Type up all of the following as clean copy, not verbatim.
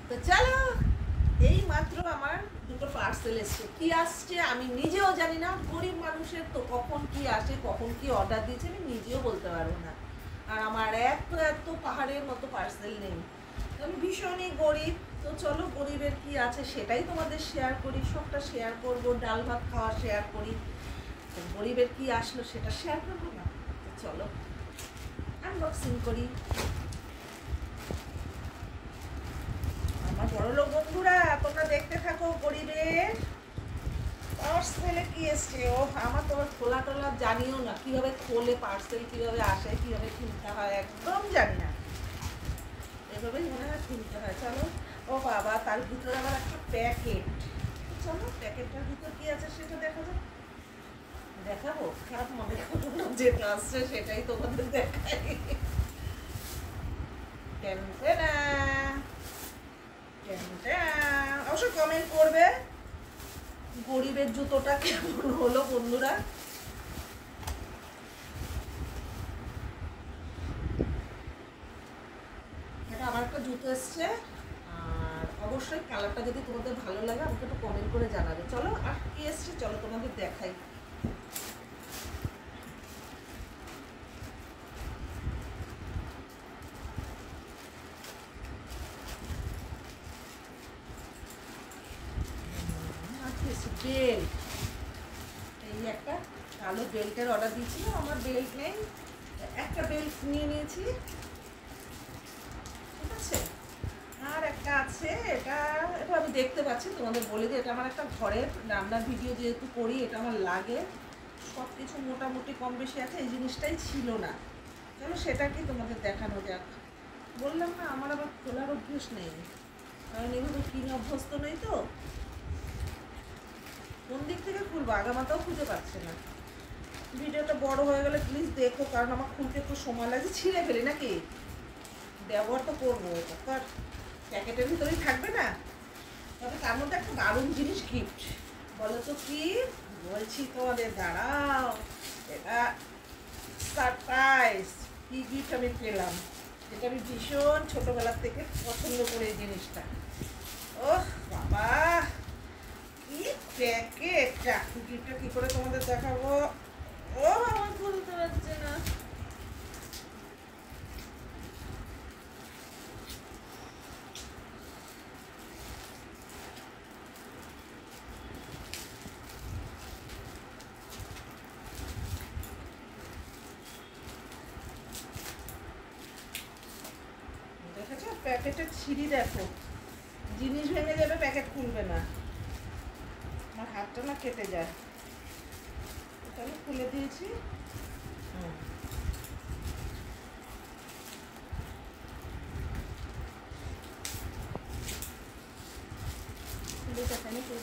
তো চলো, এই মাত্র আমার দুটো পার্সেল এসছে। কি আসছে আমি নিজেও জানি না। গরিব মানুষের তো কখন কি আসে, কখন কি অর্ডার দিয়েছে আমি নিজেও বলতে পারবো না। আর আমার এত এত পাহাড়ের মতো পার্সেল নেই, আমি ভীষণই গরিব। তো চলো, গরিবের কি আছে সেটাই তোমাদের শেয়ার করি। সবটা শেয়ার করব, ডাল ভাত খাওয়া শেয়ার করি, তো গরিবের কি আসলো সেটা শেয়ার করবো না? তো চলো আনবক্সিং করি। আমার বড়লোক বন্ধুরা, তোমরা দেখতে থাকো গরিবের পার্সেলে কি এসছে। ও আমার তো খোলা টোলা জানিও না, কিভাবে খোলে পার্সেল, কিভাবে আসে, কিভাবে কিনতে হয় একদম জানি না। এভাবেই মনে হয় কিনতে হয়। চলো, ও বাবা, তার ভিতরে আবার একটা প্যাকেট। চলো প্যাকেটটার ভিতর কি আছে সেটা দেখা যাক। দেখাবো? খারাপ মনে করো না, যেটা আসছে সেটাই তোমাদের দেখাই। অবশ্যই কমেন্ট করবে গরিবের জুতোটা কেমন হলো বন্ধুরা। এটা আমার একটা জুতো এসছে, আর অবশ্যই কালারটা যদি তোমাদের ভালো লাগে আমাকে একটু কমেন্ট করে জানাবে। চলো, আর কি এসছে চলো তোমাদের দেখাই। বেল্ট, এই একটা কালো বেল্টের অর্ডার দিয়েছিলাম, আমার বেল্ট নেই, একটা বেল্ট নিয়ে নিয়েছি, ঠিক আছে। আর একটা আছে, এটা এটা আমি দেখতে পাচ্ছি, তোমাদের বলে দিই, এটা আমার একটা ঘরের রান্নার ভিডিও যেহেতু করি, এটা আমার লাগে। সব কিছু মোটামুটি কম বেশি আছে, এই জিনিসটাই ছিল না। চলো সেটা কি তোমাদের দেখানো যাক। বললাম না আমার আবার খোলার অভ্যেস নেই, কারণ এভাবে কিনে অভ্যস্ত নেই। তো কোন দিক থেকে খুলবো আগামাতাও খুঁজে পাচ্ছে না। ভিডিওটা বড় হয়ে গেলে প্লিজ দেখো, কারণ আমার খুলতে একটু সময় লাগে। ছিঁড়ে ফেলি নাকি, ব্যবহার তো করবো, তার প্যাকেটের ভিতরেই থাকবে না। তবে তার মধ্যে একটা দারুণ জিনিস গিফট। বলো তো কি বলছি তোমাদের, দাঁড়াও। এটা সারপ্রাইজ। কি গিফট আমি পেলাম, যেটা আমি ভীষণ ছোটবেলার থেকে পছন্দ করি এই জিনিসটা। ওহ বাবা, কি প্যাকেটটা! গিফটটা কি করে তোমাদের দেখাবো। ও আমার খুলতে পারছে না। দেখেছো প্যাকেটের ছিঁড়ি, দেখো জিনিস ভেঙে যাবে, প্যাকেট খুলবে না। আমার হাতটা না কেটে যায়। তাহলে খুলে দিয়েছি। খুলে দেখানি তো।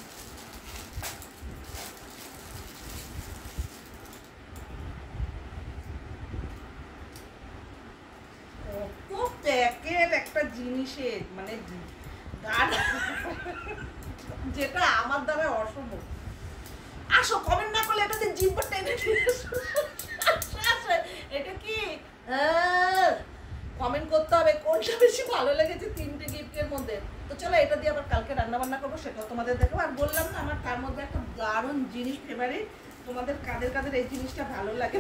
কত প্যাকেট একটা জিনিসের, মানে যেটা আমার দ্বারা অসম্ভব। আসো, কমেন্ট না করলে এটাতে জিভটা টেনে নিয়ে আসো। এটা কি কমেন্ট করতে হবে কোনটা বেশি ভালো লেগেছে তিনটে গিফটের মধ্যে। তো চলো, এটা দিয়ে আবার কালকে রান্না বান্না করবো, সেটাও তোমাদের দেখাবো। আর বললাম না আমার তার মধ্যে একটা দারুণ জিনিস ফেভারিট। তোমাদের কাদের কাদের এই জিনিসটা ভালো লাগে